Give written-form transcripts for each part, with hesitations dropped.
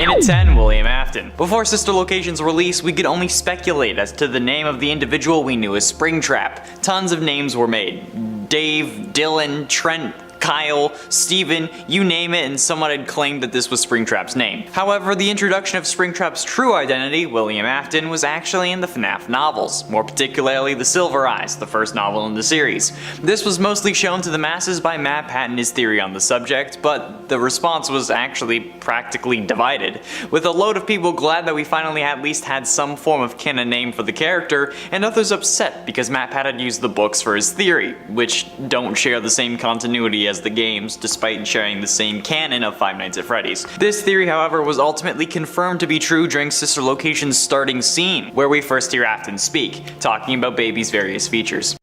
And at 10, William Afton. Before Sister Location's release, we could only speculate as to the name of the individual we knew as Springtrap. Tons of names were made. Dave, Dylan, Trent, Kyle, Steven, you name it, and someone had claimed that this was Springtrap's name. However, the introduction of Springtrap's true identity, William Afton, was actually in the FNAF novels, more particularly The Silver Eyes, the first novel in the series. This was mostly shown to the masses by Matt Pat and his theory on the subject, but the response was actually practically divided, with a load of people glad that we finally at least had some form of canon name for the character, and others upset because Matt Pat had used the books for his theory, which don't share the same continuity as the games, despite sharing the same canon of Five Nights at Freddy's. This theory, however, was ultimately confirmed to be true during Sister Location's starting scene, where we first hear Afton speak, talking about Baby's various features.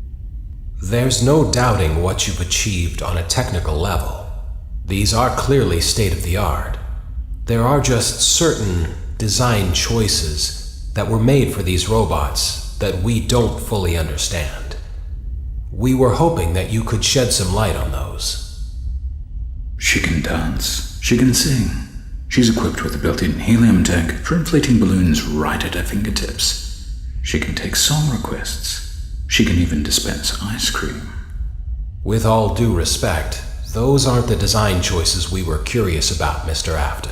There's no doubting what you've achieved on a technical level. These are clearly state-of-the-art. There are just certain design choices that were made for these robots that we don't fully understand. We were hoping that you could shed some light on those. She can dance. She can sing. She's equipped with a built-in helium tank for inflating balloons right at her fingertips. She can take song requests. She can even dispense ice cream. With all due respect, those aren't the design choices we were curious about, Mr. Afton.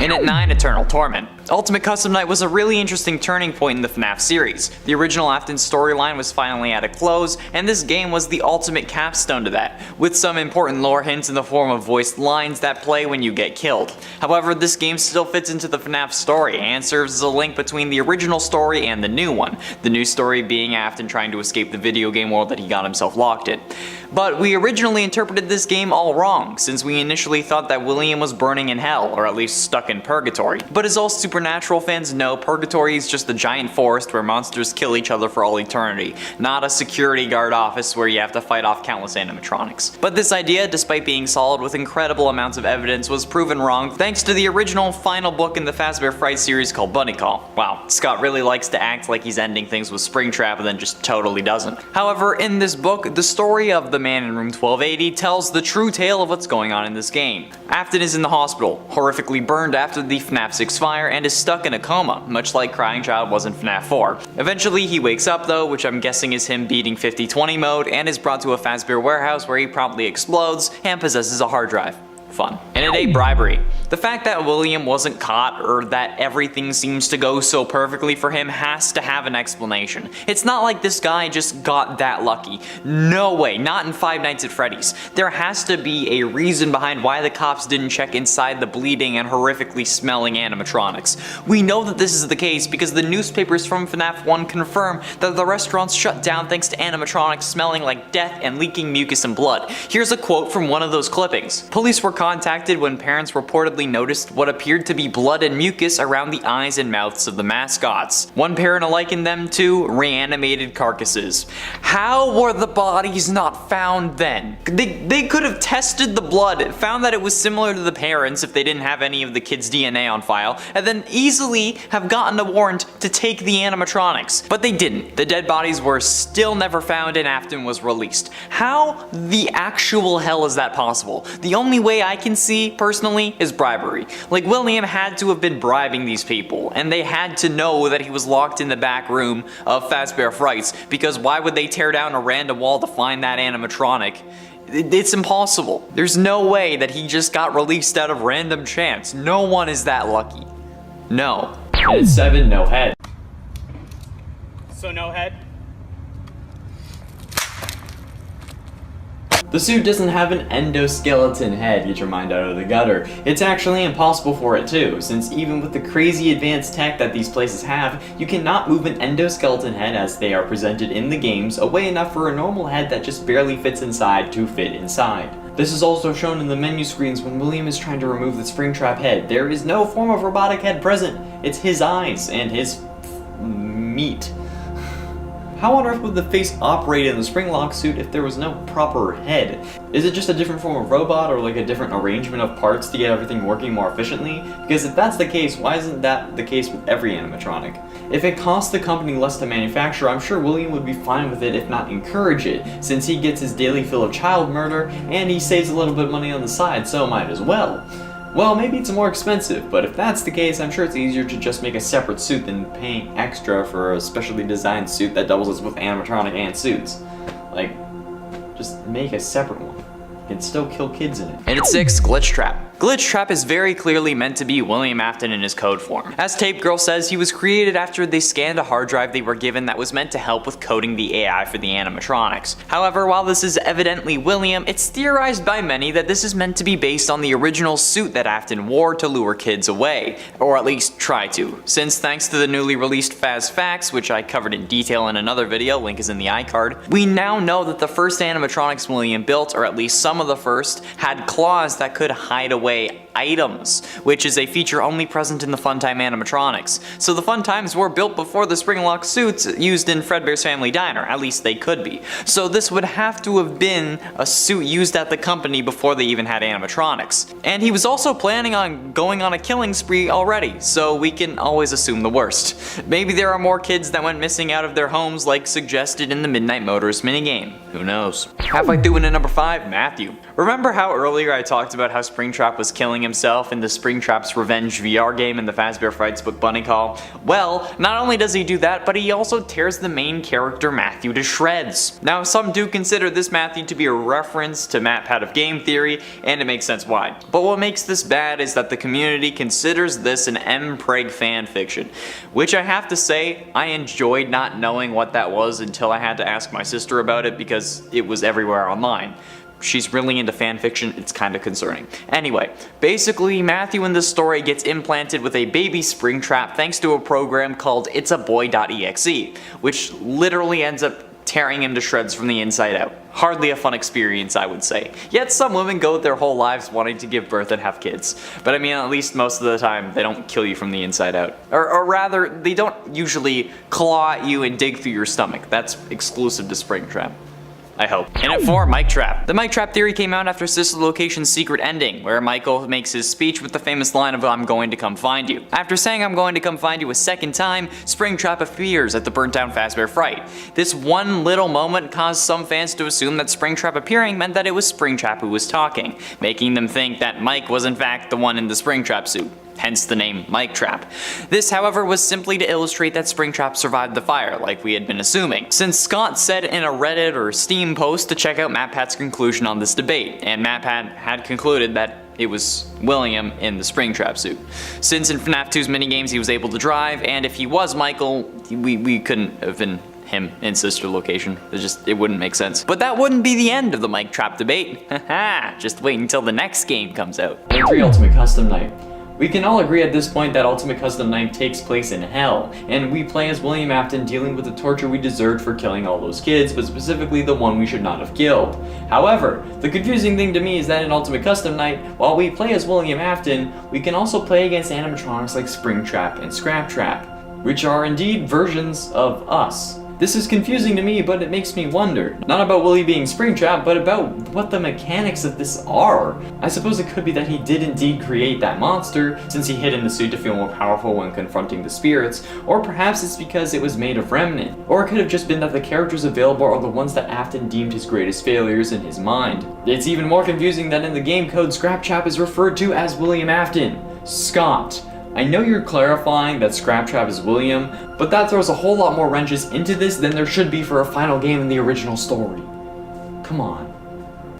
And at 9, Eternal Torment. Ultimate Custom Night was a really interesting turning point in the FNAF series. The original Afton storyline was finally at a close, and this game was the ultimate capstone to that, with some important lore hints in the form of voiced lines that play when you get killed. However, this game still fits into the FNAF story, and serves as a link between the original story and the new one, the new story being Afton trying to escape the video game world that he got himself locked in. But we originally interpreted this game all wrong, since we initially thought that William was burning in hell, or at least stuck in purgatory. But as all Supernatural fans know, purgatory is just a giant forest where monsters kill each other for all eternity, not a security guard office where you have to fight off countless animatronics. But this idea, despite being solid with incredible amounts of evidence, was proven wrong thanks to the original final book in the Fazbear Frights series called Bunny Call. Wow, Scott really likes to act like he's ending things with Springtrap and then just totally doesn't. However, in this book, the story of the man in room 1280 tells the true tale of what's going on in this game. Afton is in the hospital, horrifically burned after the FNAF 6 fire, and is stuck in a coma, much like Crying Child was in FNAF 4. Eventually he wakes up though, which I'm guessing is him beating 50/20 mode, and is brought to a Fazbear warehouse where he promptly explodes and possesses a hard drive. Fun. And at 8, Bribery. The fact that William wasn't caught, or that everything seems to go so perfectly for him, has to have an explanation. It's not like this guy just got that lucky. No way, not in Five Nights at Freddy's. There has to be a reason behind why the cops didn't check inside the bleeding and horrifically smelling animatronics. We know that this is the case because the newspapers from FNAF 1 confirm that the restaurants shut down thanks to animatronics smelling like death and leaking mucus and blood. Here's a quote from one of those clippings. Police were contacted when parents reportedly noticed what appeared to be blood and mucus around the eyes and mouths of the mascots. One parent likened them to reanimated carcasses. How were the bodies not found then? They could have tested the blood, found that it was similar to the parents if they didn't have any of the kids' DNA on file, and then easily have gotten a warrant to take the animatronics. But they didn't. The dead bodies were still never found and Afton was released. How the actual hell is that possible? The only way I can see, personally, is bribery. Like, William had to have been bribing these people, and they had to know that he was locked in the back room of Fazbear Frights, because why would they tear down a random wall to find that animatronic? It's impossible. There's no way that he just got released out of random chance. No one is that lucky. No. And at 7, no head. So no head? The suit doesn't have an endoskeleton head, get your mind out of the gutter. It's actually impossible for it too, since even with the crazy advanced tech that these places have, you cannot move an endoskeleton head as they are presented in the games away enough for a normal head that just barely fits inside to fit inside. This is also shown in the menu screens when William is trying to remove the Springtrap head. There is no form of robotic head present. It's his eyes and his meat. how on earth would the face operate in the Springlock suit if there was no proper head? Is it just a different form of robot, or like a different arrangement of parts to get everything working more efficiently? Because if that's the case, why isn't that the case with every animatronic? If it costs the company less to manufacture, I'm sure William would be fine with it, if not encourage it, since he gets his daily fill of child murder, and he saves a little bit of money on the side, so might as well. Well, maybe it's more expensive, but if that's the case, I'm sure it's easier to just make a separate suit than paying extra for a specially designed suit that doubles as both animatronic and suits. Like, just make a separate one. You can still kill kids in it. And at 6, Glitchtrap. Glitchtrap is very clearly meant to be William Afton in his code form. As Tape Girl says, he was created after they scanned a hard drive they were given that was meant to help with coding the AI for the animatronics. However, while this is evidently William, it's theorized by many that this is meant to be based on the original suit that Afton wore to lure kids away, or at least try to, since thanks to the newly released Fazbear, which I covered in detail in another video, link is in the iCard, we now know that the first animatronics William built, or at least some of the first, had claws that could hide away items, which is a feature only present in the Funtime animatronics. So the Funtimes were built before the Springlock suits used in Fredbear's Family Diner, at least they could be. So this would have to have been a suit used at the company before they even had animatronics. And he was also planning on going on a killing spree already, so we can always assume the worst. Maybe there are more kids that went missing out of their homes like suggested in the Midnight Motors minigame. Who knows? Halfway through into number 5, Matthew. Remember how earlier I talked about how Springtrap was killing himself in the Springtrap's Revenge VR game in the Fazbear Frights book Bunny Call? Well, not only does he do that, but he also tears the main character Matthew to shreds. Now, some do consider this Matthew to be a reference to MatPat of game theory, and it makes sense why. But what makes this bad is that the community considers this an M-Preg fanfiction, which I have to say, I enjoyed not knowing what that was until I had to ask my sister about it because it was everywhere online. She's really into fanfiction, it's kinda concerning. Anyway, basically Matthew in this story gets implanted with a baby Springtrap thanks to a program called itsaboy.exe, which literally ends up tearing him to shreds from the inside out. Hardly a fun experience, I would say. Yet some women go their whole lives wanting to give birth and have kids. But I mean, at least most of the time, they don't kill you from the inside out. Or rather, they don't usually claw at you and dig through your stomach. That's exclusive to Springtrap, I hope. And at 4, MikeTrap. The MikeTrap theory came out after Sister Location's secret ending, where Michael makes his speech with the famous line of "I'm going to come find you." After saying "I'm going to come find you" a second time, Springtrap appears at the burnt down Fazbear Fright. This one little moment caused some fans to assume that Springtrap appearing meant that it was Springtrap who was talking, making them think that Mike was in fact the one in the Springtrap suit. Hence the name MikeTrap. This, however, was simply to illustrate that Springtrap survived the fire, like we had been assuming, since Scott said in a Reddit or Steam post to check out MatPat's conclusion on this debate, and MatPat had concluded that it was William in the Springtrap suit. Since in FNAF 2's minigames he was able to drive, and if he was Michael, we couldn't have been him in Sister Location. It wouldn't make sense. But that wouldn't be the end of the MikeTrap debate. Haha, just wait until the next game comes out. And 3 Ultimate Custom Night. We can all agree at this point that Ultimate Custom Night takes place in hell, and we play as William Afton dealing with the torture we deserved for killing all those kids, but specifically the one we should not have killed. However, the confusing thing to me is that in Ultimate Custom Night, while we play as William Afton, we can also play against animatronics like Springtrap and Scraptrap, which are indeed versions of us. This is confusing to me, but it makes me wonder, not about Willie being Springtrap, but about what the mechanics of this are. I suppose it could be that he did indeed create that monster, since he hid in the suit to feel more powerful when confronting the spirits, or perhaps it's because it was made of Remnant. Or it could have just been that the characters available are the ones that Afton deemed his greatest failures in his mind. It's even more confusing that in the game code, Scraptrap is referred to as William Afton. Scott. I know you're clarifying that Scraptrap is William, but that throws a whole lot more wrenches into this than there should be for a final game in the original story. Come on.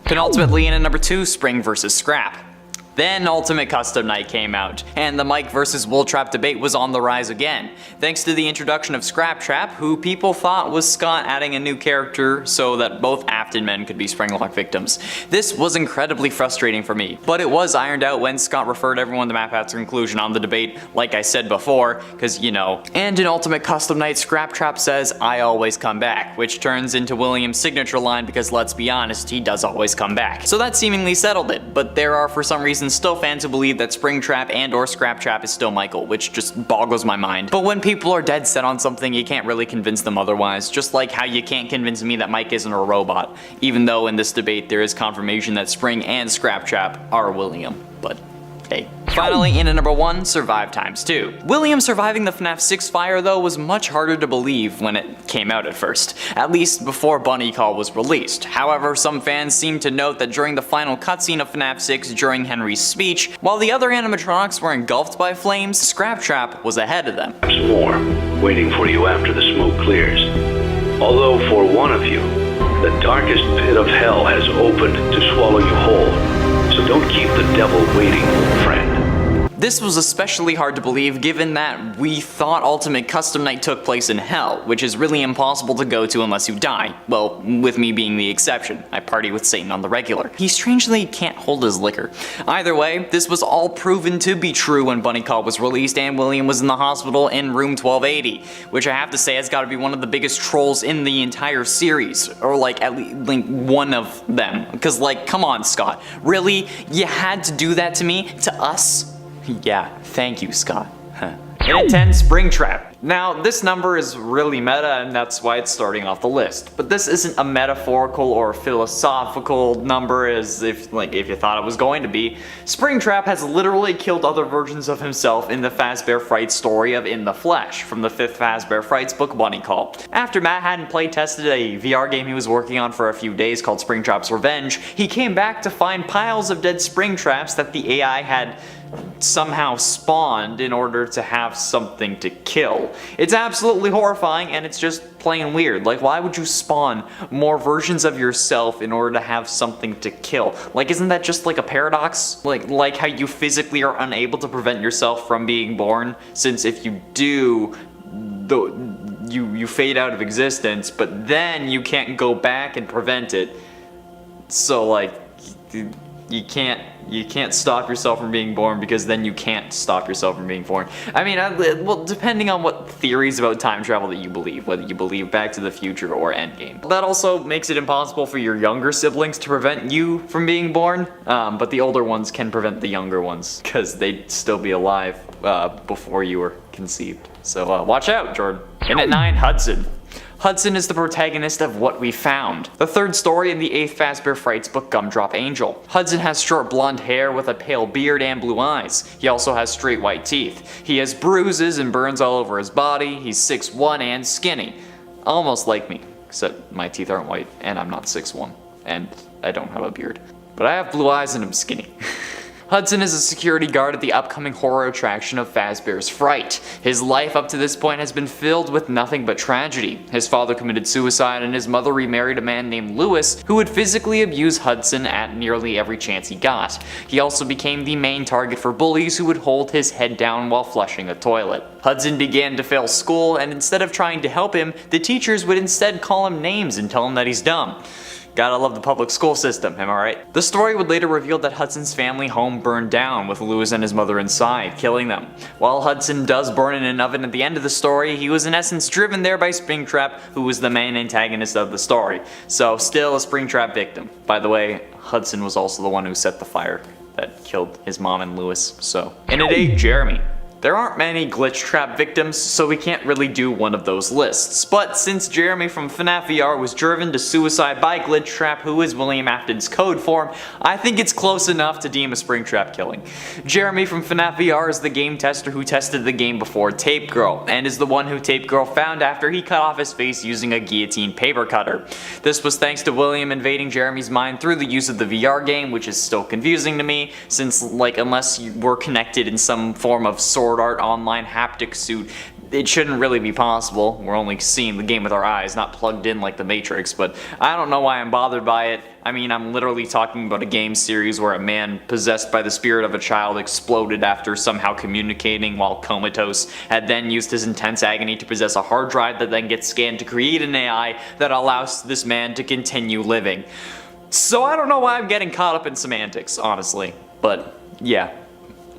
Penultimately, in at number 2, Spring vs. Scrap. Then Ultimate Custom Night came out, and the Mike vs. MikeTrap debate was on the rise again, thanks to the introduction of Scraptrap, who people thought was Scott adding a new character so that both Afton men could be Springlock victims. This was incredibly frustrating for me, but it was ironed out when Scott referred everyone to MatPat's conclusion on the debate, like I said before, cause you know. And in Ultimate Custom Night, Scraptrap says, "I always come back," which turns into William's signature line because let's be honest, he does always come back. So that seemingly settled it, but there are for some reason reason, still fans who believe that Springtrap and or Scraptrap is still Michael, which just boggles my mind. But when people are dead set on something, you can't really convince them otherwise, just like how you can't convince me that Mike isn't a robot, even though in this debate there is confirmation that Spring and Scraptrap are William, but hey. Finally, in at number 1, Survive ×2. William surviving the FNAF 6 fire though was much harder to believe when it came out at first, at least before Bunny Call was released. However, some fans seem to note that during the final cutscene of FNAF 6 during Henry's speech, while the other animatronics were engulfed by flames, Scraptrap was ahead of them. There's more waiting for you after the smoke clears. Although for one of you, the darkest pit of hell has opened to swallow you whole. So don't keep the devil waiting, friend. This was especially hard to believe given that we thought Ultimate Custom Night took place in hell, which is really impossible to go to unless you die. Well, with me being the exception. I party with Satan on the regular. He strangely can't hold his liquor. Either way, this was all proven to be true when Bunny Call was released and William was in the hospital in room 1280, which I have to say has got to be one of the biggest trolls in the entire series, or like at least like one of them. Because like, come on Scott, really? You had to do that to me? To us? Yeah, thank you, Scott. In at 10, Springtrap. Now, this number is really meta and that's why it's starting off the list. But this isn't a metaphorical or philosophical number as if you thought it was going to be. Springtrap has literally killed other versions of himself in the Fazbear Frights story of In the Flesh, from the 5th Fazbear Frights book Bunny Call. After Matt hadn't playtested a VR game he was working on for a few days called Springtrap's Revenge, he came back to find piles of dead Springtraps that the AI had somehow spawned in order to have something to kill. It's absolutely horrifying and it's just plain weird. Like, why would you spawn more versions of yourself in order to have something to kill? Like, isn't that just like a paradox? Like how you physically are unable to prevent yourself from being born, since if you do, you fade out of existence, but then you can't go back and prevent it. So like, you can't stop yourself from being born because then you can't stop yourself from being born. I mean, well, depending on what theories about time travel that you believe, whether you believe Back to the Future or Endgame. That also makes it impossible for your younger siblings to prevent you from being born, but the older ones can prevent the younger ones because they'd still be alive before you were conceived. So watch out, Jordan. In at 9, Hudson. Hudson is the protagonist of What We Found, the 3rd story in the 8th Fazbear Frights book Gumdrop Angel. Hudson has short blonde hair with a pale beard and blue eyes. He also has straight white teeth. He has bruises and burns all over his body. He's 6'1" and skinny. Almost like me, except my teeth aren't white and I'm not 6'1", and I don't have a beard. But I have blue eyes and I'm skinny. Hudson is a security guard at the upcoming horror attraction of Fazbear's Fright. His life up to this point has been filled with nothing but tragedy. His father committed suicide and his mother remarried a man named Lewis who would physically abuse Hudson at nearly every chance he got. He also became the main target for bullies who would hold his head down while flushing a toilet. Hudson began to fail school, and instead of trying to help him, the teachers would instead call him names and tell him that he's dumb. Gotta love the public school system, am I right? The story would later reveal that Hudson's family home burned down with Lewis and his mother inside, killing them. While Hudson does burn in an oven at the end of the story, he was in essence driven there by Springtrap, who was the main antagonist of the story. So still a Springtrap victim. By the way, Hudson was also the one who set the fire that killed his mom and Lewis, so. In at 8, Jeremy. There aren't many Glitchtrap victims, so we can't really do one of those lists. But since Jeremy from FNAF VR was driven to suicide by Glitchtrap, who is William Afton's code form, I think it's close enough to deem a Springtrap killing. Jeremy from FNAF VR is the game tester who tested the game before Tape Girl, and is the one who Tape Girl found after he cut off his face using a guillotine paper cutter. This was thanks to William invading Jeremy's mind through the use of the VR game, which is still confusing to me, since like unless you were connected in some form of Sword Art Online haptic suit, it shouldn't really be possible. We're only seeing the game with our eyes, not plugged in like the Matrix, but I don't know why I'm bothered by it. I mean, I'm literally talking about a game series where a man possessed by the spirit of a child exploded after somehow communicating while comatose, had then used his intense agony to possess a hard drive that then gets scanned to create an AI that allows this man to continue living. So I don't know why I'm getting caught up in semantics, honestly, but yeah.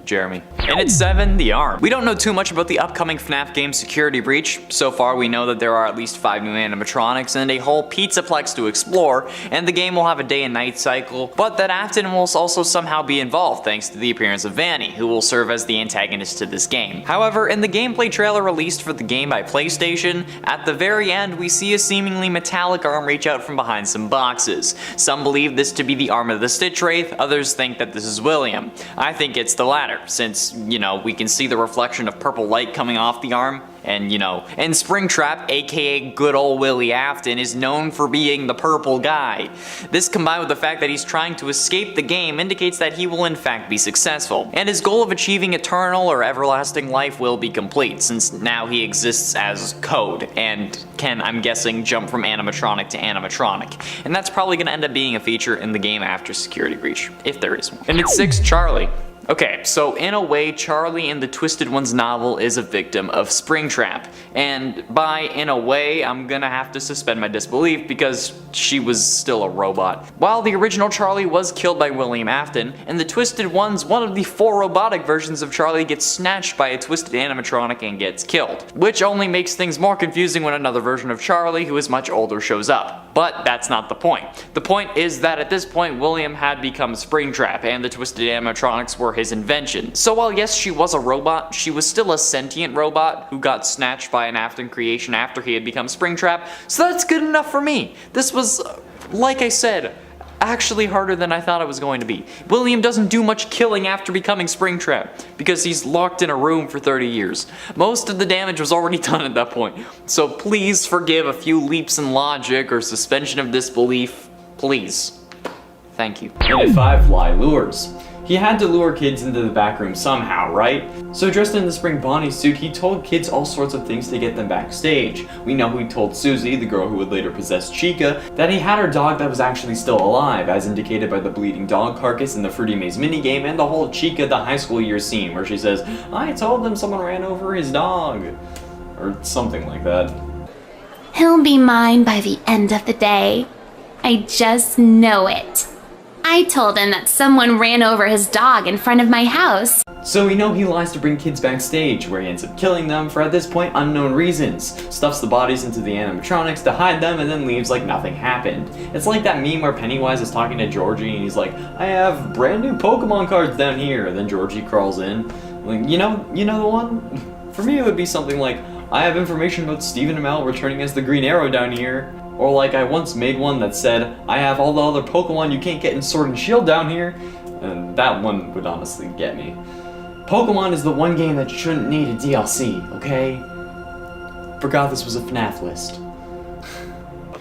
Jeremy. And at 7, the arm. We don't know too much about the upcoming FNAF game Security Breach. So far we know that there are at least 5 new animatronics and a whole pizzaplex to explore, and the game will have a day and night cycle, but that Afton will also somehow be involved thanks to the appearance of Vanny, who will serve as the antagonist to this game. However, in the gameplay trailer released for the game by PlayStation, at the very end we see a seemingly metallic arm reach out from behind some boxes. Some believe this to be the arm of the Stitch Wraith, others think that this is William. I think it's the latter, since, we can see the reflection of purple light coming off the arm, and and Springtrap, aka good old Willie Afton, is known for being the purple guy. This combined with the fact that he's trying to escape the game indicates that he will in fact be successful, and his goal of achieving eternal or everlasting life will be complete, since now he exists as code, and can, I'm guessing, jump from animatronic to animatronic. And that's probably going to end up being a feature in the game after Security Breach, if there is one. And at 6, Charlie. Okay, so in a way, Charlie in the Twisted Ones novel is a victim of Springtrap, and by in a way, I'm gonna have to suspend my disbelief because she was still a robot. While the original Charlie was killed by William Afton, in the Twisted Ones, one of the 4 robotic versions of Charlie gets snatched by a twisted animatronic and gets killed, which only makes things more confusing when another version of Charlie, who is much older, shows up. But that's not the point. The point is that at this point, William had become Springtrap, and the twisted animatronics were his invention. So while yes, she was a robot, she was still a sentient robot who got snatched by an Afton creation after he had become Springtrap, so that's good enough for me. This was, like I said, actually harder than I thought it was going to be. William doesn't do much killing after becoming Springtrap, because he's locked in a room for 30 years. Most of the damage was already done at that point, so please forgive a few leaps in logic or suspension of disbelief. Please. Thank you. And at 5, Fly Lures. He had to lure kids into the back room somehow, right? So dressed in the Spring Bonnie suit, he told kids all sorts of things to get them backstage. We know he told Susie, the girl who would later possess Chica, that he had her dog that was actually still alive, as indicated by the bleeding dog carcass in the Fruity Maze minigame and the whole Chica the high school year scene where she says, "I told them someone ran over his dog," or something like that. He'll be mine by the end of the day. I just know it. I told him that someone ran over his dog in front of my house. So we know he lies to bring kids backstage, where he ends up killing them for at this point unknown reasons, stuffs the bodies into the animatronics to hide them, and then leaves like nothing happened. It's like that meme where Pennywise is talking to Georgie and he's like, "I have brand new Pokemon cards down here," and then Georgie crawls in. Like, you know the one? For me it would be something like, "I have information about Stephen Amell returning as the Green Arrow down here." Or like I once made one that said, "I have all the other Pokemon you can't get in Sword and Shield down here," and that one would honestly get me. Pokemon is the one game that shouldn't need a DLC, okay? Forgot this was a FNAF list.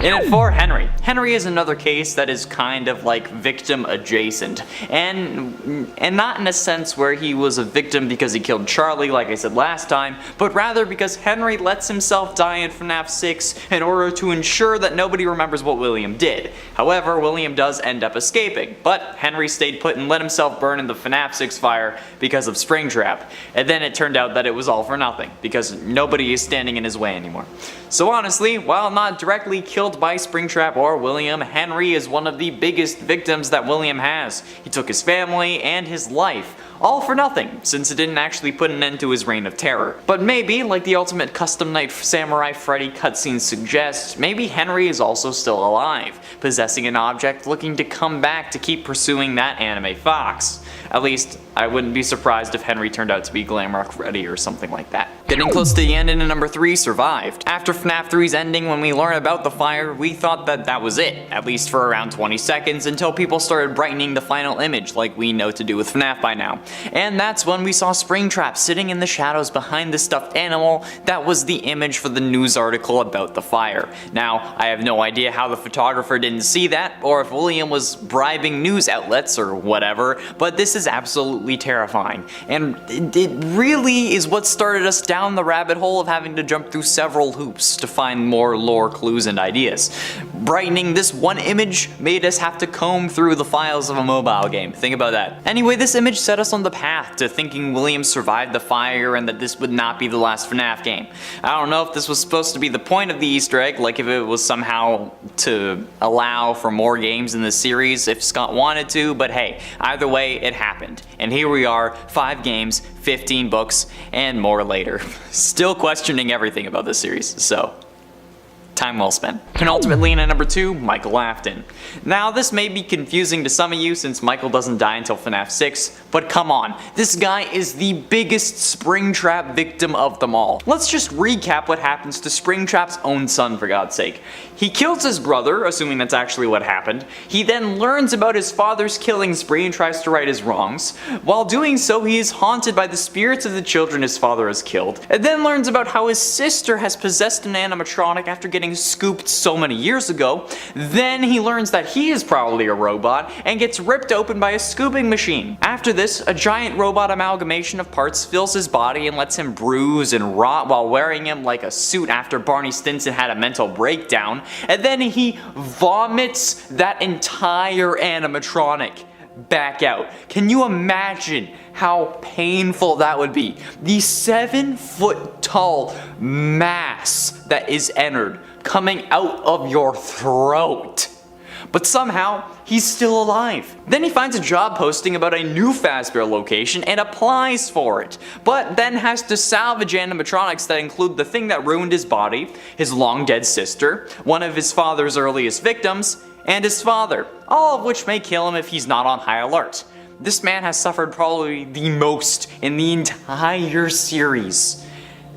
And at 4, Henry. Henry is another case that is kind of like victim adjacent, and not in a sense where he was a victim because he killed Charlie like I said last time, but rather because Henry lets himself die in FNAF 6 in order to ensure that nobody remembers what William did. However, William does end up escaping, but Henry stayed put and let himself burn in the FNAF 6 fire because of Springtrap, and then it turned out that it was all for nothing, because nobody is standing in his way anymore. So honestly, while not directly killed by Springtrap or William, Henry is one of the biggest victims that William has. He took his family and his life, all for nothing, since it didn't actually put an end to his reign of terror. But maybe, like the Ultimate Custom Night Samurai Freddy cutscene suggests, maybe Henry is also still alive, possessing an object looking to come back to keep pursuing that anime fox. At least, I wouldn't be surprised if Henry turned out to be Glamrock Freddy or something like that. Getting close to the end and in number 3, Survived. After FNAF 3's ending, when we learned about the fire, we thought that that was it, at least for around 20 seconds, until people started brightening the final image like we know to do with FNAF by now. And that's when we saw Springtrap sitting in the shadows behind the stuffed animal that was the image for the news article about the fire. Now, I have no idea how the photographer didn't see that, or if William was bribing news outlets or whatever, but this is absolutely terrifying. And it really is what started us down down the rabbit hole of having to jump through several hoops to find more lore clues and ideas. Brightening this one image made us have to comb through the files of a mobile game. Think about that. Anyway, this image set us on the path to thinking William survived the fire and that this would not be the last FNAF game. I don't know if this was supposed to be the point of the Easter egg, like if it was somehow to allow for more games in the series if Scott wanted to, but hey, either way, it happened. And here we are, 5 games, 15 books, and more later. Still questioning everything about this series, so time well spent. Penultimately, in at number 2, Michael Afton. Now, this may be confusing to some of you since Michael doesn't die until FNAF 6, but come on, this guy is the biggest Springtrap victim of them all. Let's just recap what happens to Springtrap's own son, for God's sake. He kills his brother, assuming that's actually what happened. He then learns about his father's killing spree and tries to right his wrongs. While doing so, he is haunted by the spirits of the children his father has killed, and then learns about how his sister has possessed an animatronic after getting scooped so many years ago. Then he learns that he is probably a robot and gets ripped open by a scooping machine. After this, a giant robot amalgamation of parts fills his body and lets him bruise and rot while wearing him like a suit after Barney Stinson had a mental breakdown, and then he vomits that entire animatronic back out. Can you imagine how painful that would be? The 7-foot tall mass that is entered coming out of your throat. But somehow, he's still alive. Then he finds a job posting about a new Fazbear location and applies for it, but then has to salvage animatronics that include the thing that ruined his body, his long dead sister, one of his father's earliest victims, and his father, all of which may kill him if he's not on high alert. This man has suffered probably the most in the entire series.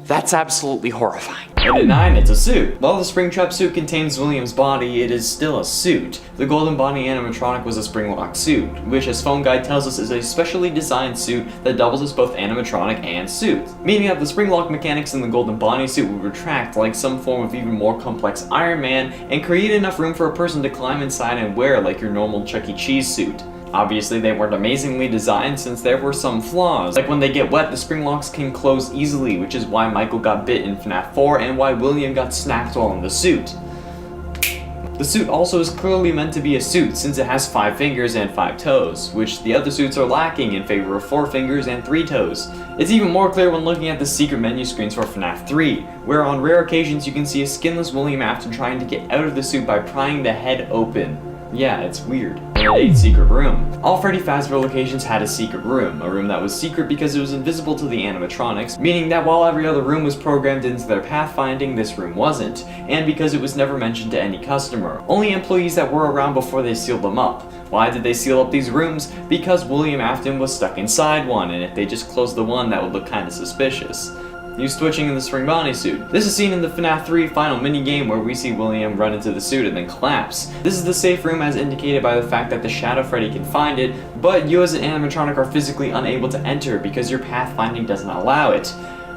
That's absolutely horrifying. And at 9, it's a suit. While the Springtrap suit contains William's body, it is still a suit. The Golden Bonnie animatronic was a Springlock suit, which as Phone Guide tells us is a specially designed suit that doubles as both animatronic and suit. Meaning that the Springlock mechanics in the Golden Bonnie suit would retract like some form of even more complex Iron Man and create enough room for a person to climb inside and wear like your normal Chuck E. Cheese suit. Obviously, they weren't amazingly designed since there were some flaws. Like when they get wet, the Springlocks can close easily, which is why Michael got bit in FNAF 4 and why William got snapped while in the suit. The suit also is clearly meant to be a suit since it has 5 fingers and 5 toes, which the other suits are lacking in favor of 4 fingers and 3 toes. It's even more clear when looking at the secret menu screens for FNAF 3, where on rare occasions you can see a skinless William Afton trying to get out of the suit by prying the head open. Yeah, it's weird. And at 8, secret room. All Freddy Fazbear locations had a secret room, a room that was secret because it was invisible to the animatronics, meaning that while every other room was programmed into their pathfinding, this room wasn't, and because it was never mentioned to any customer. Only employees that were around before they sealed them up. Why did they seal up these rooms? Because William Afton was stuck inside one, and if they just closed the one, that would look kinda suspicious. Use twitching in the Spring Bonnie suit. This is seen in the FNAF 3 final minigame where we see William run into the suit and then collapse. This is the safe room as indicated by the fact that the Shadow Freddy can find it, but you as an animatronic are physically unable to enter because your pathfinding doesn't allow it.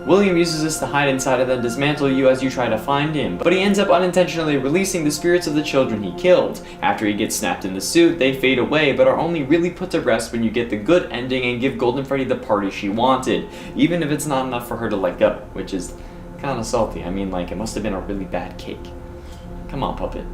William uses this to hide inside and then dismantle you as you try to find him, but he ends up unintentionally releasing the spirits of the children he killed. After he gets snapped in the suit, they fade away, but are only really put to rest when you get the good ending and give Golden Freddy the party she wanted, even if it's not enough for her to let go, which is kinda salty. I mean, like, it must have been a really bad cake. Come on, puppet.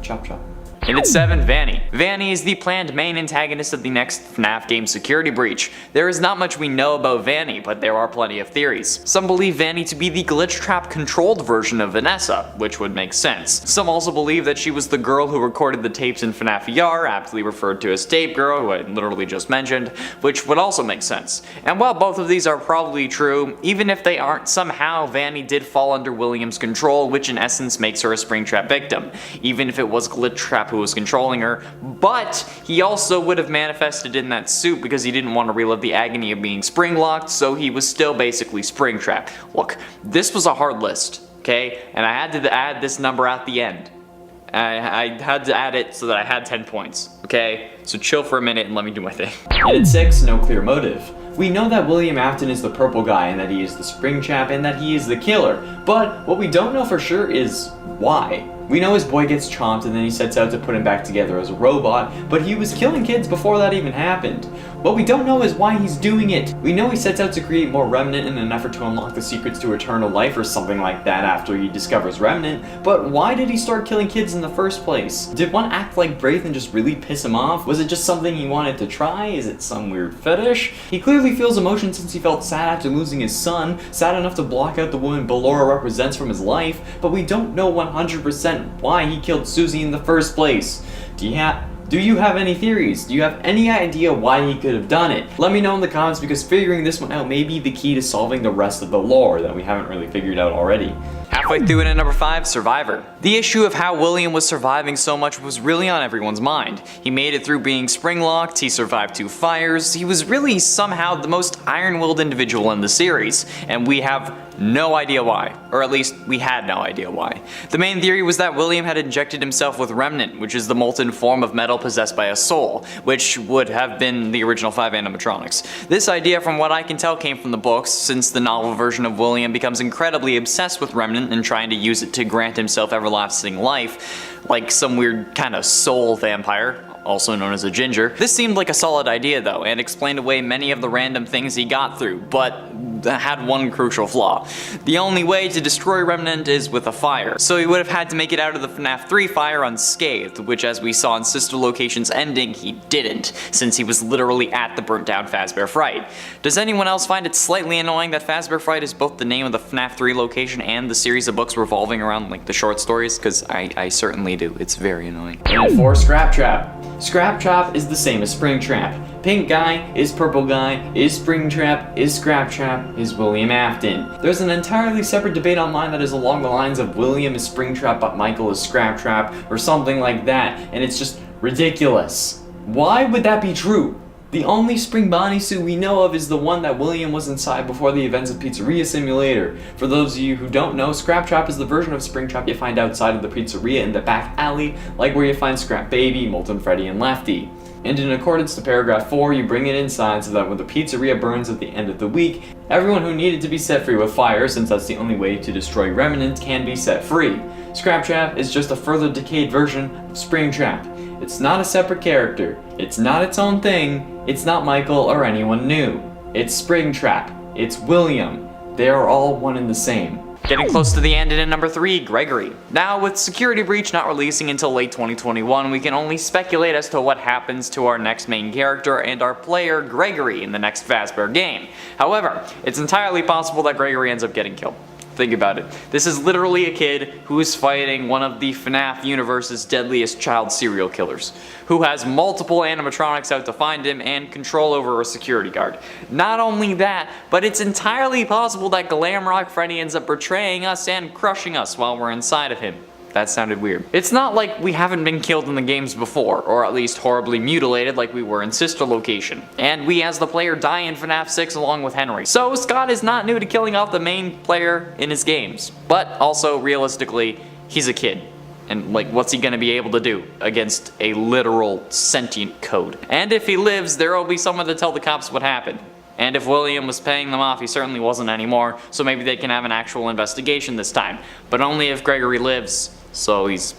Chop chop. And at 7, Vanny. Vanny is the planned main antagonist of the next FNAF game Security Breach. There is not much we know about Vanny, but there are plenty of theories. Some believe Vanny to be the Glitchtrap controlled version of Vanessa, which would make sense. Some also believe that she was the girl who recorded the tapes in FNAF ER, aptly referred to as Tape Girl, who I literally just mentioned, which would also make sense. And while both of these are probably true, even if they aren't, somehow Vanny did fall under William's control, which in essence makes her a Springtrap victim, even if it was Glitchtrap who was controlling her, but he also would have manifested in that suit because he didn't want to relive the agony of being springlocked, so he was still basically Springtrap. Look, this was a hard list, okay? And I had to add this number at the end. I had to add it so that I had 10 points, okay? So chill for a minute and let me do my thing. And at 6, no clear motive. We know that William Afton is the purple guy and that he is the Springtrap and that he is the killer, but what we don't know for sure is why. We know his boy gets chomped and then he sets out to put him back together as a robot, but he was killing kids before that even happened. What we don't know is why he's doing it. We know he sets out to create more Remnant in an effort to unlock the secrets to eternal life or something like that after he discovers Remnant, but why did he start killing kids in the first place? Did one act like Braith and just really piss him off? Was it just something he wanted to try? Is it some weird fetish? He clearly feels emotion since he felt sad after losing his son, sad enough to block out the woman Ballora represents from his life, but we don't know 100% why he killed Susie in the first place. Do you have any theories? Do you have any idea why he could have done it? Let me know in the comments, because figuring this one out may be the key to solving the rest of the lore that we haven't really figured out already. Halfway through it at number 5, Survivor. The issue of how William was surviving so much was really on everyone's mind. He made it through being springlocked, he survived 2 fires, he was really somehow the most iron-willed individual in the series, and we have no idea why. Or at least, we had no idea why. The main theory was that William had injected himself with Remnant, which is the molten form of metal possessed by a soul, which would have been the original 5 animatronics. This idea, from what I can tell, came from the books, since the novel version of William becomes incredibly obsessed with Remnant and trying to use it to grant himself everlasting life, like some weird kind of soul vampire, also known as a ginger. This seemed like a solid idea though, and explained away many of the random things he got through, but had one crucial flaw. The only way to destroy Remnant is with a fire, so he would have had to make it out of the FNAF 3 fire unscathed, which, as we saw in Sister Location's ending, he didn't, since he was literally at the burnt down Fazbear Fright. Does anyone else find it slightly annoying that Fazbear Fright is both the name of the FNAF 3 location and the series of books revolving around like the short stories? Because I certainly do. It's very annoying. And for Scraptrap. Scraptrap is the same as Springtrap. Pink guy is purple guy, is Springtrap, is Scraptrap, is William Afton. There's an entirely separate debate online that is along the lines of William is Springtrap but Michael is Scraptrap or something like that, and it's just ridiculous. Why would that be true? The only Spring Bonnie suit we know of is the one that William was inside before the events of Pizzeria Simulator. For those of you who don't know, Scraptrap is the version of Springtrap you find outside of the pizzeria in the back alley, like where you find Scrap Baby, Molten Freddy, and Lefty. And in accordance to paragraph 4, you bring it inside so that when the pizzeria burns at the end of the week, everyone who needed to be set free with fire, since that's the only way to destroy Remnant, can be set free. Scraptrap is just a further decayed version of Springtrap. It's not a separate character, it's not its own thing, it's not Michael or anyone new. It's Springtrap, it's William, they are all one and the same. Getting close to the end, and at number 3, Gregory. Now, with Security Breach not releasing until late 2021, we can only speculate as to what happens to our next main character and our player, Gregory, in the next Fazbear game. However, it's entirely possible that Gregory ends up getting killed. Think about it. This is literally a kid who is fighting one of the FNAF universe's deadliest child serial killers, who has multiple animatronics out to find him and control over a security guard. Not only that, but it's entirely possible that Glamrock Freddy ends up betraying us and crushing us while we're inside of him. That sounded weird. It's not like we haven't been killed in the games before, or at least horribly mutilated like we were in Sister Location. And we as the player die in FNAF 6 along with Henry. So Scott is not new to killing off the main player in his games. But also, realistically, he's a kid. And like, what's he gonna be able to do against a literal sentient code? And if he lives, there will be someone to tell the cops what happened. And if William was paying them off, he certainly wasn't anymore, so maybe they can have an actual investigation this time. But only if Gregory lives. So he's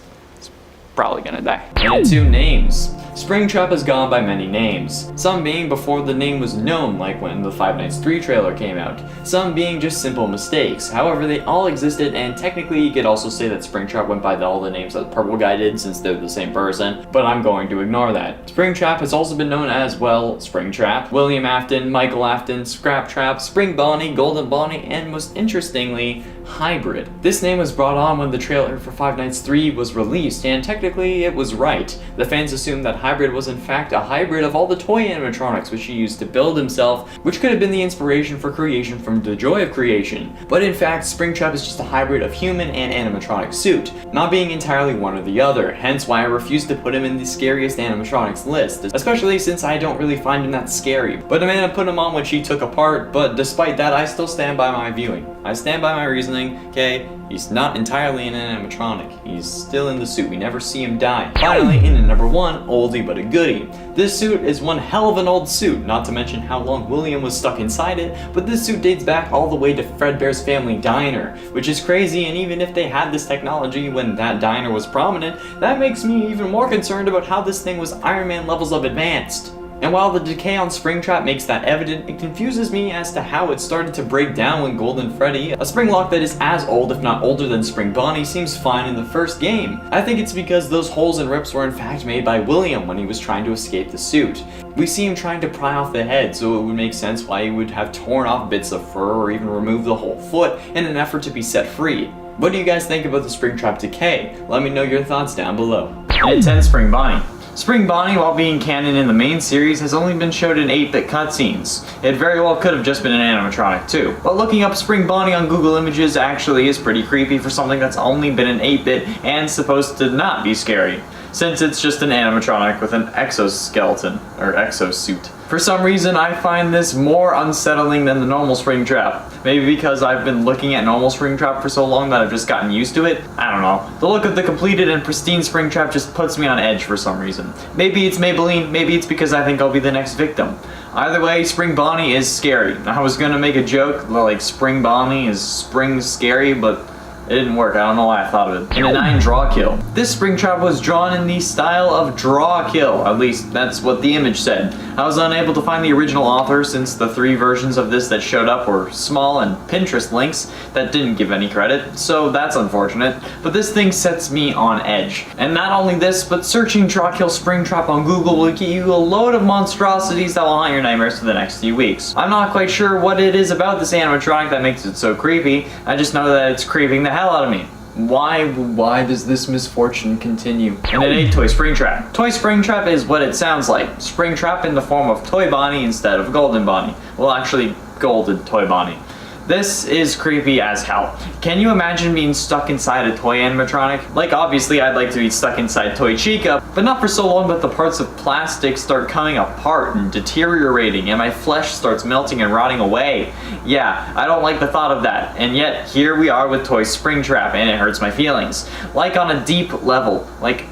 probably gonna die. And 2 names. Springtrap has gone by many names, some being before the name was known, like when the Five Nights 3 trailer came out, some being just simple mistakes. However, they all existed, and technically you could also say that Springtrap went by all the names that the purple guy did, since they're the same person, but I'm going to ignore that. Springtrap has also been known as, well, Springtrap, William Afton, Michael Afton, Scraptrap, Spring Bonnie, Golden Bonnie, and most interestingly, Hybrid. This name was brought on when the trailer for Five Nights 3 was released, and technically it was right. The fans assumed that Hybrid was in fact a hybrid of all the toy animatronics which he used to build himself, which could have been the inspiration for creation from The Joy of Creation. But in fact, Springtrap is just a hybrid of human and animatronic suit, not being entirely one or the other, hence why I refused to put him in the scariest animatronics list, especially since I don't really find him that scary. But Amanda put him on when she took apart, but despite that, I still stand by my viewing. I stand by my reasoning, okay? He's not entirely an animatronic. He's still in the suit. We never see him die. Finally, in at number 1, Oldie oldie but a goodie. This suit is one hell of an old suit, not to mention how long William was stuck inside it, but this suit dates back all the way to Fredbear's family diner, which is crazy, and even if they had this technology when that diner was prominent, that makes me even more concerned about how this thing was Iron Man levels of advanced. And while the decay on Springtrap makes that evident, it confuses me as to how it started to break down when Golden Freddy, a Springlock that is as old if not older than Spring Bonnie, seems fine in the first game. I think it's because those holes and rips were in fact made by William when he was trying to escape the suit. We see him trying to pry off the head, so it would make sense why he would have torn off bits of fur or even removed the whole foot in an effort to be set free. What do you guys think about the Springtrap decay? Let me know your thoughts down below. And 10 Spring Bonnie. Spring Bonnie, while being canon in the main series, has only been showed in 8-bit cutscenes. It very well could have just been an animatronic too. But looking up Spring Bonnie on Google Images actually is pretty creepy for something that's only been in 8-bit and supposed to not be scary, since it's just an animatronic with an exoskeleton, or exosuit. For some reason, I find this more unsettling than the normal Springtrap. Maybe because I've been looking at normal Springtrap for so long that I've just gotten used to it. I don't know. The look of the completed and pristine Springtrap just puts me on edge for some reason. Maybe it's Maybelline, maybe it's because I think I'll be the next victim. Either way, Spring Bonnie is scary. I was gonna make a joke, like Spring Bonnie is spring scary, but it didn't work. I don't know why I thought of it. In a 9 draw kill. This Springtrap was drawn in the style of draw kill. At least that's what the image said. I was unable to find the original author since the 3 versions of this that showed up were small and Pinterest links that didn't give any credit, so that's unfortunate. But this thing sets me on edge. And not only this, but searching draw kill Springtrap on Google will get you a load of monstrosities that will haunt your nightmares for the next few weeks. I'm not quite sure what it is about this animatronic that makes it so creepy. I just know that it's creeping the hell out of me. Why does this misfortune continue? And an 8 Toy Springtrap. Toy Springtrap is what it sounds like. Springtrap in the form of Toy Bonnie instead of Golden Bonnie. Well, actually, Golden Toy Bonnie. This is creepy as hell. Can you imagine being stuck inside a toy animatronic? Like, obviously I'd like to be stuck inside Toy Chica, but not for so long that the parts of plastic start coming apart and deteriorating and my flesh starts melting and rotting away. Yeah, I don't like the thought of that, and yet here we are with Toy Springtrap and it hurts my feelings. Like on a deep level. Like,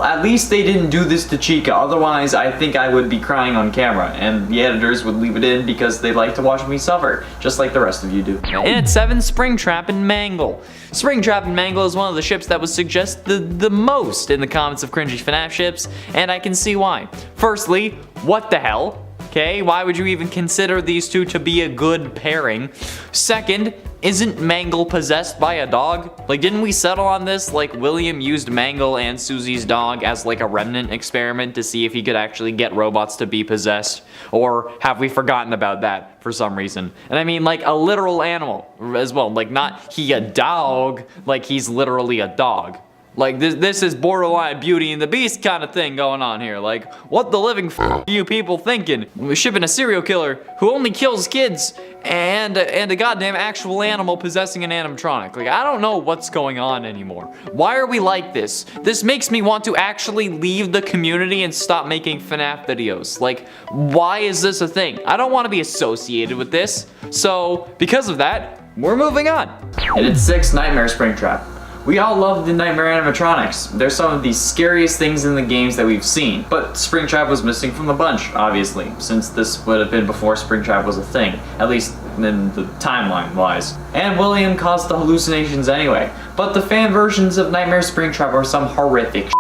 at least they didn't do this to Chica, otherwise I think I would be crying on camera, and the editors would leave it in because they like to watch me suffer, just like the rest of you do. And at 7, Springtrap and Mangle. Springtrap and Mangle is one of the ships that was suggested the most in the comments of Cringey FNAF ships, and I can see why. Firstly, what the hell? Okay, why would you even consider these two to be a good pairing? Second, isn't Mangle possessed by a dog? Like, didn't we settle on this? Like, William used Mangle and Susie's dog as like a remnant experiment to see if he could actually get robots to be possessed? Or have we forgotten about that for some reason? And I mean, like, a literal animal as well. Like, not he a dog, like he's literally a dog. Like, this is borderline Beauty and the Beast kind of thing going on here. Like, what the living f*** are you people thinking? We're shipping a serial killer who only kills kids and a goddamn actual animal possessing an animatronic. Like, I don't know what's going on anymore. Why are we like this? This makes me want to actually leave the community and stop making FNAF videos. Like, why is this a thing? I don't want to be associated with this. So, because of that, we're moving on. And it's 6, Nightmare Springtrap. We all love the Nightmare animatronics. They're some of the scariest things in the games that we've seen. But Springtrap was missing from the bunch, obviously, since this would have been before Springtrap was a thing, at least in the timeline-wise. And William caused the hallucinations anyway. But the fan versions of Nightmare Springtrap are some horrific shit.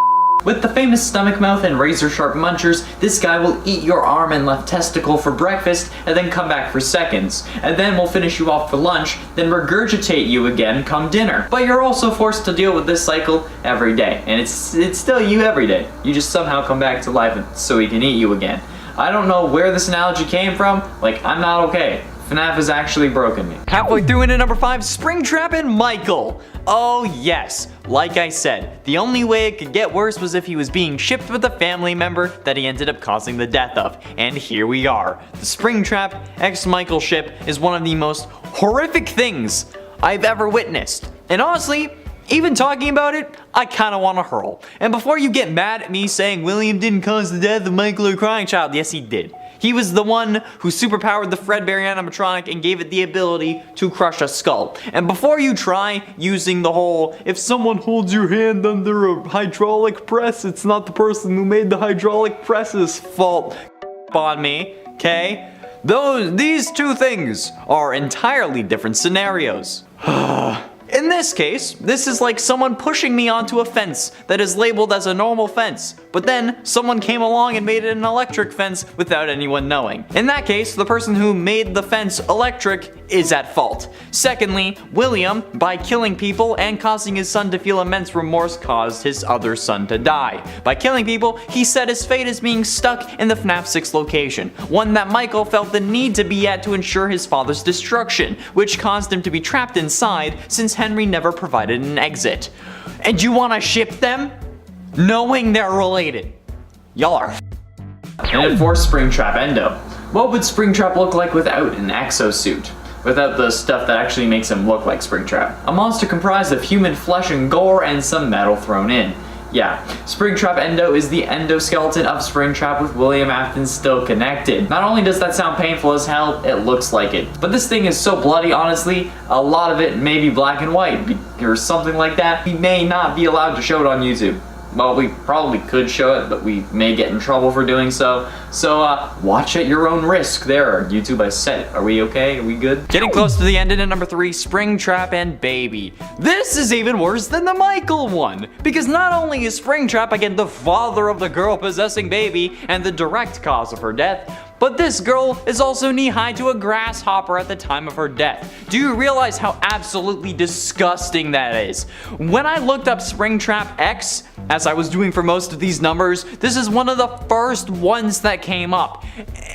With the famous stomach mouth and razor-sharp munchers, this guy will eat your arm and left testicle for breakfast and then come back for seconds. And then will finish you off for lunch, then regurgitate you again come dinner. But you're also forced to deal with this cycle every day. And it's still you every day. You just somehow come back to life so he can eat you again. I don't know where this analogy came from. Like, I'm not okay. FNAF has actually broken me. Halfway through into number 5, Springtrap and Michael. Oh yes, like I said, the only way it could get worse was if he was being shipped with a family member that he ended up causing the death of. And here we are. The Springtrap X Michael ship is one of the most horrific things I've ever witnessed. And honestly, even talking about it, I kinda wanna hurl. And before you get mad at me saying William didn't cause the death of Michael or Crying Child, yes he did. He was the one who superpowered the Fazbear animatronic and gave it the ability to crush a skull. And before you try using the whole, if someone holds your hand under a hydraulic press, it's not the person who made the hydraulic press's fault on me, okay? These two things are entirely different scenarios. In this case, this is like someone pushing me onto a fence that is labeled as a normal fence, but then someone came along and made it an electric fence without anyone knowing. In that case, the person who made the fence electric is at fault. Secondly, William, by killing people and causing his son to feel immense remorse, caused his other son to die. By killing people, he set his fate as being stuck in the FNAF 6 location, one that Michael felt the need to be at to ensure his father's destruction, which caused him to be trapped inside since Henry never provided an exit. And you wanna ship them? Knowing they're related. Y'all are And for Springtrap Endo, what would Springtrap look like without an exosuit? Without the stuff that actually makes him look like Springtrap. A monster comprised of human flesh and gore and some metal thrown in. Yeah, Springtrap Endo is the endoskeleton of Springtrap with William Afton still connected. Not only does that sound painful as hell, it looks like it. But this thing is so bloody, honestly, a lot of it may be black and white, or something like that. We may not be allowed to show it on YouTube. Well, we probably could show it, but we may get in trouble for doing so. So, watch at your own risk there. YouTube, I said it. Are we okay? Are we good? getting close to the end, and at number 3, Springtrap and Baby. This is even worse than the Michael one, because not only is Springtrap again the father of the girl possessing Baby and the direct cause of her death, but this girl is also knee-high to a grasshopper at the time of her death. Do you realize how absolutely disgusting that is? When I looked up Springtrap X, as I was doing for most of these numbers, this is one of the first ones that came up.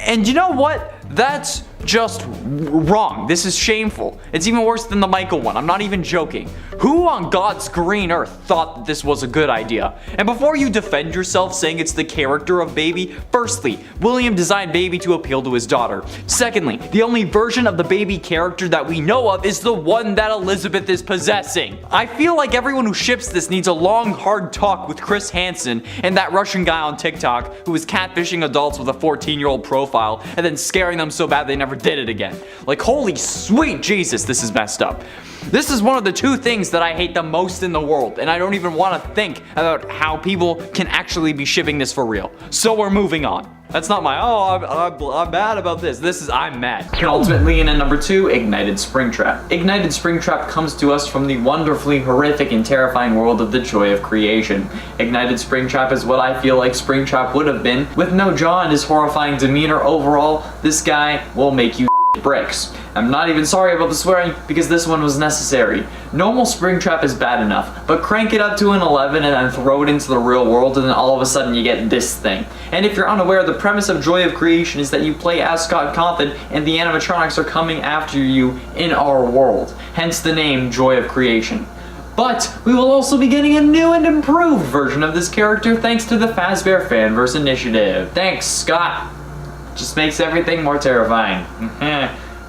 And you know what? That's just wrong. This is shameful. It's even worse than the Michael one. I'm not even joking. Who on God's green earth thought that this was a good idea? And before you defend yourself saying it's the character of Baby, firstly, William designed Baby to appeal to his daughter. Secondly, the only version of the Baby character that we know of is the one that Elizabeth is possessing. I feel like everyone who ships this needs a long, hard talk with Chris Hansen and that Russian guy on TikTok who is catfishing adults with a 14-year-old profile and then scaring them so bad they never did it again. Like, holy sweet Jesus, this is messed up. This is one of the two things that I hate the most in the world, and I don't even want to think about how people can actually be shipping this for real. So we're moving on. That's not my, I'm mad about this. This is, I'm mad. Ultimately, in at number 2, Ignited Springtrap. Ignited Springtrap comes to us from the wonderfully horrific and terrifying world of the joy of creation. Ignited Springtrap is what I feel like Springtrap would have been. With no jaw and his horrifying demeanor overall, this guy will make you bricks. I'm not even sorry about the swearing because this one was necessary. Normal Springtrap is bad enough, but crank it up to an 11 and then throw it into the real world and then all of a sudden you get this thing. And if you're unaware, the premise of Joy of Creation is that you play as Scott Cawthon and the animatronics are coming after you in our world. Hence the name Joy of Creation. But we will also be getting a new and improved version of this character thanks to the Fazbear Fanverse initiative. Thanks, Scott. Just makes everything more terrifying.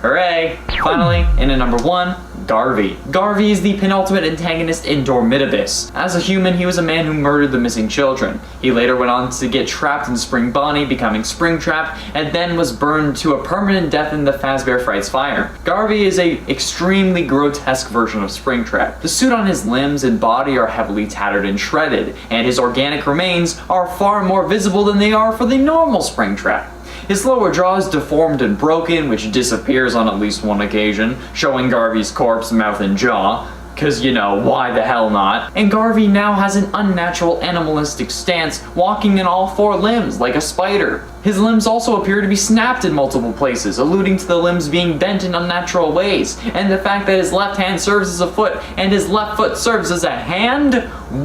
Hooray! Finally, in at number 1, Garvey. Garvey is the penultimate antagonist in Dormitibus. As a human, he was a man who murdered the missing children. He later went on to get trapped in Spring Bonnie, becoming Springtrap, and then was burned to a permanent death in the Fazbear Frights fire. Garvey is a extremely grotesque version of Springtrap. The suit on his limbs and body are heavily tattered and shredded, and his organic remains are far more visible than they are for the normal Springtrap. His lower jaw is deformed and broken, which disappears on at least one occasion, showing Garvey's corpse, mouth, and jaw. Cause, you know, why the hell not? And Garvey now has an unnatural animalistic stance, walking in all 4 limbs like a spider. His limbs also appear to be snapped in multiple places, alluding to the limbs being bent in unnatural ways, and the fact that his left hand serves as a foot and his left foot serves as a hand?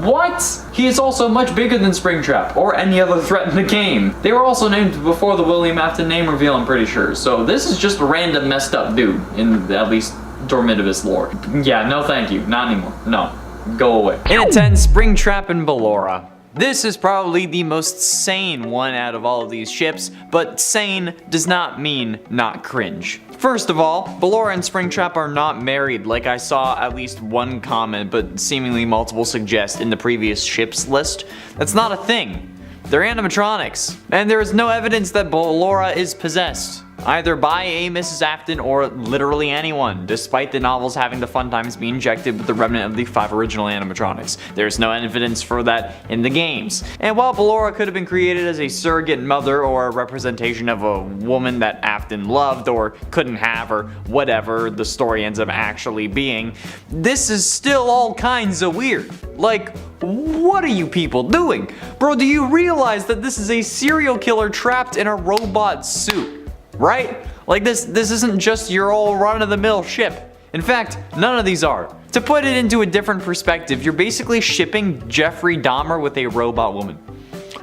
What? He is also much bigger than Springtrap, or any other threat in the game. They were also named before the William Afton name reveal, I'm pretty sure, so this is just a random messed up dude, in at least Dormitibus lore. Yeah, no thank you, not anymore, no, go away. In at 10, Springtrap and Ballora. This is probably the most sane one out of all of these ships, but sane does not mean not cringe. First of all, Ballora and Springtrap are not married, like I saw at least one comment, but seemingly multiple suggest in the previous ships list. That's not a thing. They're animatronics, and there is no evidence that Ballora is possessed, either by a Mrs. Afton or literally anyone, despite the novels having the fun times be injected with the remnant of the 5 original animatronics. There's no evidence for that in the games. And while Ballora could have been created as a surrogate mother or a representation of a woman that Afton loved or couldn't have, or whatever the story ends up actually being, this is still all kinds of weird. Like, what are you people doing? Bro, do you realize that this is a serial killer trapped in a robot suit? Right? Like this isn't just your old run-of-the-mill ship. In fact, none of these are. To put it into a different perspective, you're basically shipping Jeffrey Dahmer with a robot woman.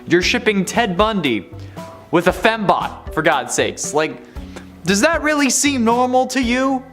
You're shipping Ted Bundy with a fembot, for God's sakes. Like, does that really seem normal to you?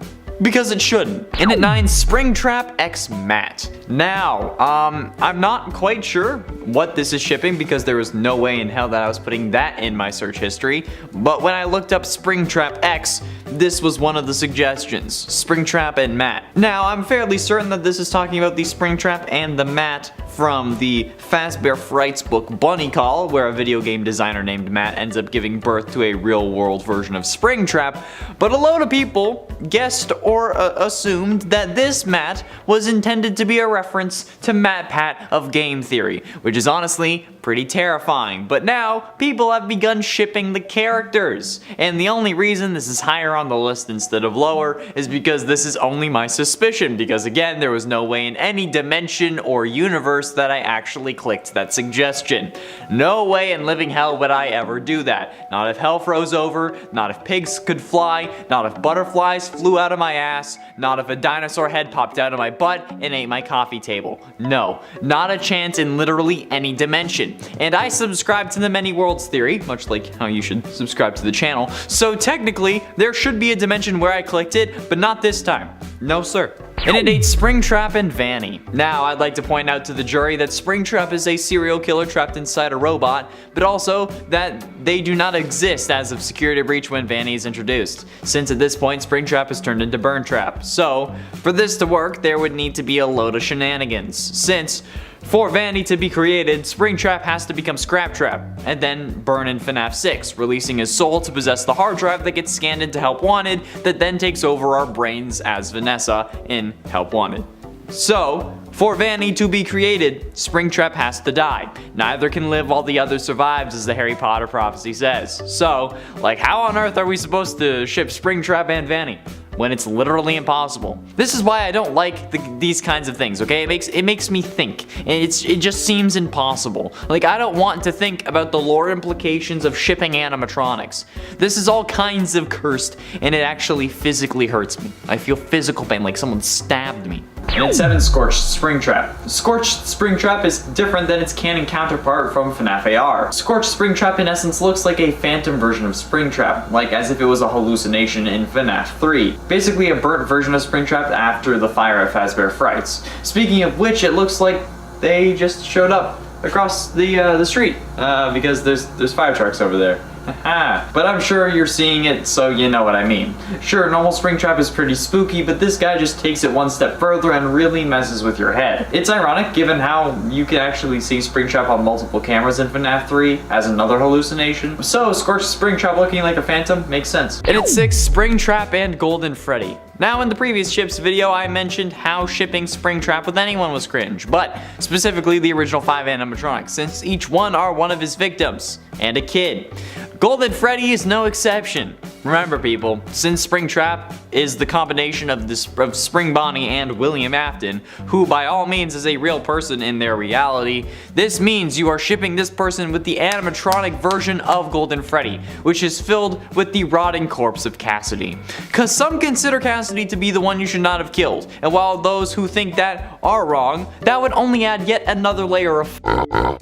Because it shouldn't. In at 9, Springtrap X Mat. Now, I'm not quite sure what this is shipping because there was no way in hell that I was putting that in my search history, but when I looked up Springtrap X, this was one of the suggestions, Springtrap and Mat. Now, I'm fairly certain that this is talking about the Springtrap and the Mat from the Fazbear Frights book Bunny Call, where a video game designer named Matt ends up giving birth to a real-world version of Springtrap, but a load of people guessed or assumed that this Matt was intended to be a reference to Matt Pat of Game Theory, which is honestly pretty terrifying. But now, people have begun shipping the characters, and the only reason this is higher on the list instead of lower is because this is only my suspicion, because again, there was no way in any dimension or universe that I actually clicked that suggestion. No way in living hell would I ever do that. Not if hell froze over, not if pigs could fly, not if butterflies flew out of my ass, not if a dinosaur head popped out of my butt and ate my coffee table. No, not a chance in literally any dimension. And I subscribe to the many worlds theory, much like how you should subscribe to the channel, so technically there should be a dimension where I clicked it, but not this time. No sir. And it ate Springtrap and Vanny. Now, I'd like to point out to the jury that Springtrap is a serial killer trapped inside a robot, but also that they do not exist as of Security Breach when Vanny is introduced, since at this point Springtrap has turned into Burntrap. So, for this to work, there would need to be a load of shenanigans, since for Vanny to be created, Springtrap has to become Scraptrap, and then burn in FNAF 6, releasing his soul to possess the hard drive that gets scanned into Help Wanted, that then takes over our brains as Vanessa in Help Wanted. So, for Vanny to be created, Springtrap has to die. Neither can live while the other survives, as the Harry Potter prophecy says. So, like, how on earth are we supposed to ship Springtrap and Vanny when it's literally impossible? This is why I don't like these kinds of things, okay? It makes me think. It just seems impossible. Like, I don't want to think about the lore implications of shipping animatronics. This is all kinds of cursed, and it actually physically hurts me. I feel physical pain, like someone stabbed me. And at 7, Scorched Springtrap. Scorched Springtrap is different than its canon counterpart from FNAF AR. Scorched Springtrap in essence looks like a phantom version of Springtrap, like as if it was a hallucination in FNAF 3. Basically a burnt version of Springtrap after the fire at Fazbear Frights. Speaking of which, it looks like they just showed up across the street, because there's fire trucks over there. But I'm sure you're seeing it, so you know what I mean. Sure, normal Springtrap is pretty spooky, but this guy just takes it one step further and really messes with your head. It's ironic, given how you can actually see Springtrap on multiple cameras in FNAF 3 as another hallucination. So, Scorched Springtrap looking like a phantom makes sense. And at 6, Springtrap and Golden Freddy. Now, in the previous ships video, I mentioned how shipping Springtrap with anyone was cringe, but specifically the original 5 animatronics, since each one are one of his victims, and a kid. Golden Freddy is no exception. Remember people, since Springtrap is the combination of Spring Bonnie and William Afton, who by all means is a real person in their reality, this means you are shipping this person with the animatronic version of Golden Freddy, which is filled with the rotting corpse of Cassidy. Cause some consider Cassidy to be the one you should not have killed, and while those who think that are wrong, that would only add yet another layer of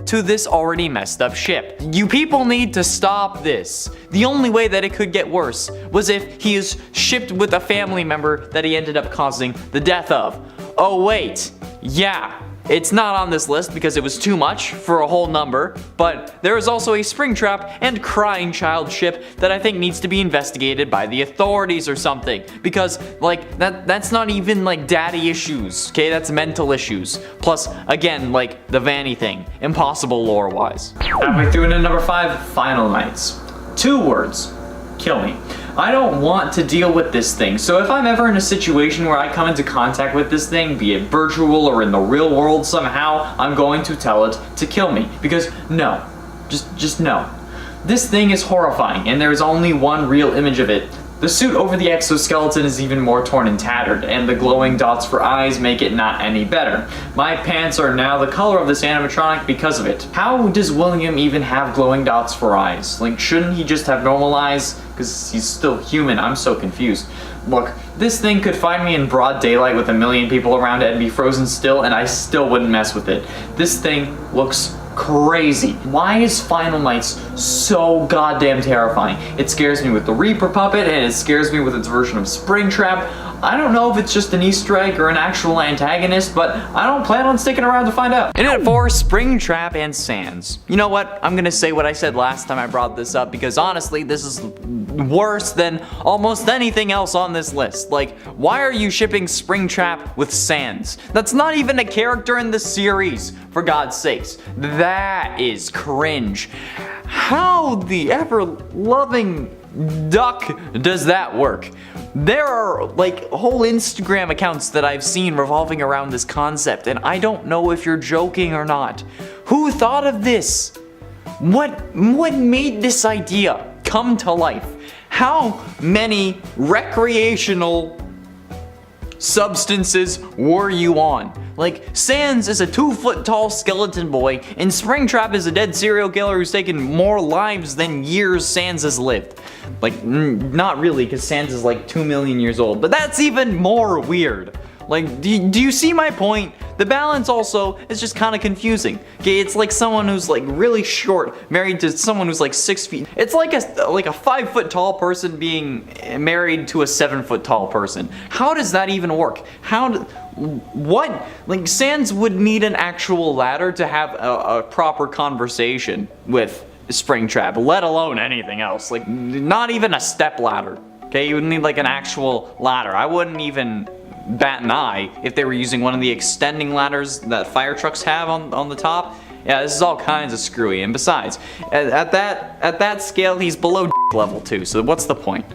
to this already messed up ship. You people need to stop this. The only way that it could get worse was if he is shipped with a family member that he ended up causing the death of. Oh wait, yeah, It's not on this list because it was too much for a whole number, but there is also a Springtrap and Crying Child ship that I think needs to be investigated by the authorities or something, because like that's not even like daddy issues, okay? That's mental issues. Plus, again, like the Vanny thing, impossible lore-wise. Halfway through into number 5, Final Nights. 2 words, kill me. I don't want to deal with this thing, so if I'm ever in a situation where I come into contact with this thing, be it virtual or in the real world somehow, I'm going to tell it to kill me. Because no. Just no. This thing is horrifying, and there is only one real image of it. The suit over the exoskeleton is even more torn and tattered, and the glowing dots for eyes make it not any better. My pants are now the color of this animatronic because of it. How does William even have glowing dots for eyes? Like, shouldn't he just have normal eyes? Because he's still human. I'm so confused. Look, this thing could find me in broad daylight with a million people around it and be frozen still, and I still wouldn't mess with it. This thing looks crazy. Why is Final Nights so goddamn terrifying? It scares me with the Reaper puppet, and it scares me with its version of Springtrap. I don't know if it's just an Easter egg or an actual antagonist, but I don't plan on sticking around to find out. And at 4, Springtrap and Sans. You know what? I'm gonna say what I said last time I brought this up, because honestly, this is worse than almost anything else on this list. Like, why are you shipping Springtrap with Sans? That's not even a character in the series, for God's sakes. That is cringe. How the ever-loving duck does that work? There are like whole Instagram accounts that I've seen revolving around this concept, and I don't know if you're joking or not. Who thought of this? What made this idea come to life? How many recreational substances were you on? Like, Sans is a 2-foot-tall skeleton boy, and Springtrap is a dead serial killer who's taken more lives than years Sans has lived. Like, not really, because Sans is like 2 million years old, but that's even more weird. Like, do you see my point? The balance also is just kind of confusing. Okay, it's like someone who's like really short married to someone who's like 6 feet. It's like a 5-foot-tall person being married to a 7-foot-tall person. How does that even work? What? Like, Sans would need an actual ladder to have a proper conversation with Springtrap, let alone anything else. Like, not even a step ladder. Okay, you would need like an actual ladder. I wouldn't even bat an eye if they were using one of the extending ladders that fire trucks have on the top. Yeah, this is all kinds of screwy, and besides, at that scale, he's below level 2, so what's the point?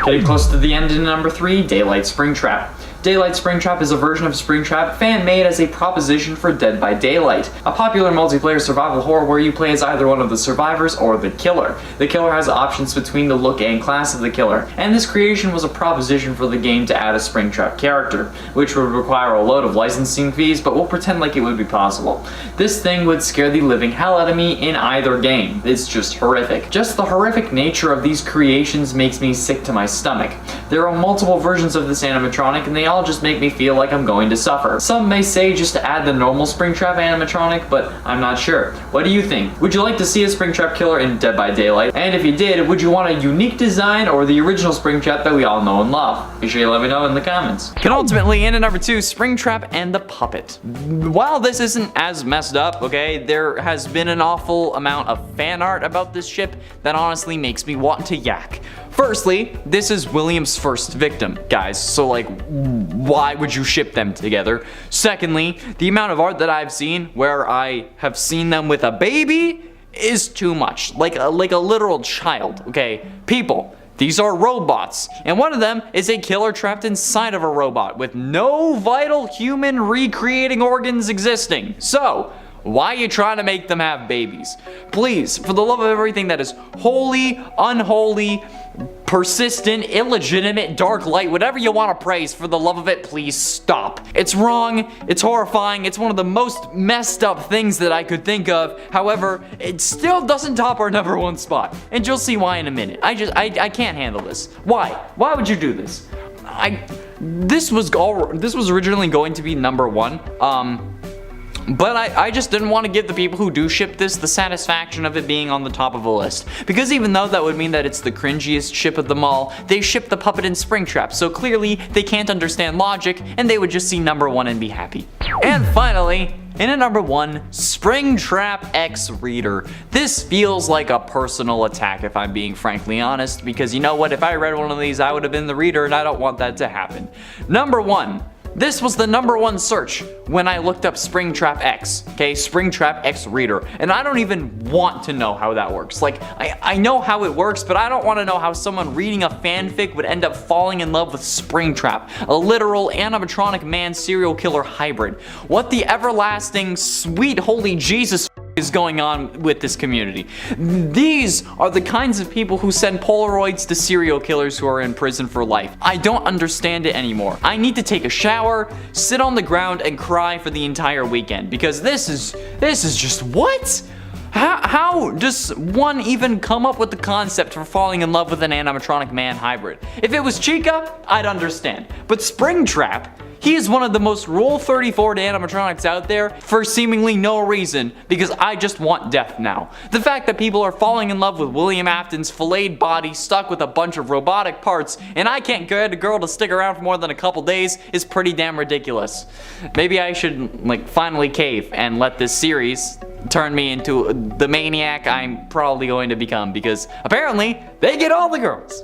Getting close to the end in number 3, Daylight Springtrap. Daylight Springtrap is a version of Springtrap fan-made as a proposition for Dead by Daylight, a popular multiplayer survival horror where you play as either one of the survivors or the killer. The killer has options between the look and class of the killer, and this creation was a proposition for the game to add a Springtrap character, which would require a load of licensing fees, but we'll pretend like it would be possible. This thing would scare the living hell out of me in either game. It's just horrific. Just the horrific nature of these creations makes me sick to my stomach. There are multiple versions of this animatronic, and they all just make me feel like I'm going to suffer. Some may say just to add the normal Springtrap animatronic, but I'm not sure. What do you think? Would you like to see a Springtrap killer in Dead by Daylight? And if you did, would you want a unique design or the original Springtrap that we all know and love? Be sure you let me know in the comments. And ultimately, in at number 2, Springtrap and the Puppet. While this isn't as messed up, okay, there has been an awful amount of fan art about this ship that honestly makes me want to yak. Firstly, this is William's first victim, guys, so like, why would you ship them together? Secondly, the amount of art that I've seen where I have seen them with a baby is too much, like a literal child, okay? People, these are robots, and one of them is a killer trapped inside of a robot with no vital human recreating organs existing. So, why are you trying to make them have babies? Please, for the love of everything that is holy, unholy, persistent, illegitimate, dark light, whatever you want to praise, for the love of it, please stop. It's wrong, it's horrifying, it's one of the most messed up things that I could think of. However, it still doesn't top our number 1 spot. And you'll see why in a minute. I can't handle this. Why? Why would you do this? This was originally going to be number 1. But I just didn't want to give the people who do ship this the satisfaction of it being on the top of a list. Because even though that would mean that it's the cringiest ship of them all, they ship the puppet and Springtrap, so clearly they can't understand logic and they would just see number 1 and be happy. And finally, in at number 1, Springtrap X Reader. This feels like a personal attack if I'm being frankly honest, because you know what, if I read one of these I would have been the reader and I don't want that to happen. Number 1. This was the number 1 search when I looked up Springtrap X, okay? Springtrap X Reader. And I don't even want to know how that works. Like, I know how it works, but I don't want to know how someone reading a fanfic would end up falling in love with Springtrap, a literal animatronic man serial killer hybrid. What the everlasting, sweet, holy Jesus is going on with this community? These are the kinds of people who send Polaroids to serial killers who are in prison for life. I don't understand it anymore. I need to take a shower, sit on the ground, and cry for the entire weekend because this is just what? How does one even come up with the concept for falling in love with an animatronic man hybrid? If it was Chica, I'd understand. But Springtrap, he is one of the most Rule 34 animatronics out there for seemingly no reason, because I just want death now. The fact that people are falling in love with William Afton's filleted body stuck with a bunch of robotic parts and I can't get a girl to stick around for more than a couple days is pretty damn ridiculous. Maybe I should finally cave and let this series turn me into the maniac I'm probably going to become, because apparently they get all the girls.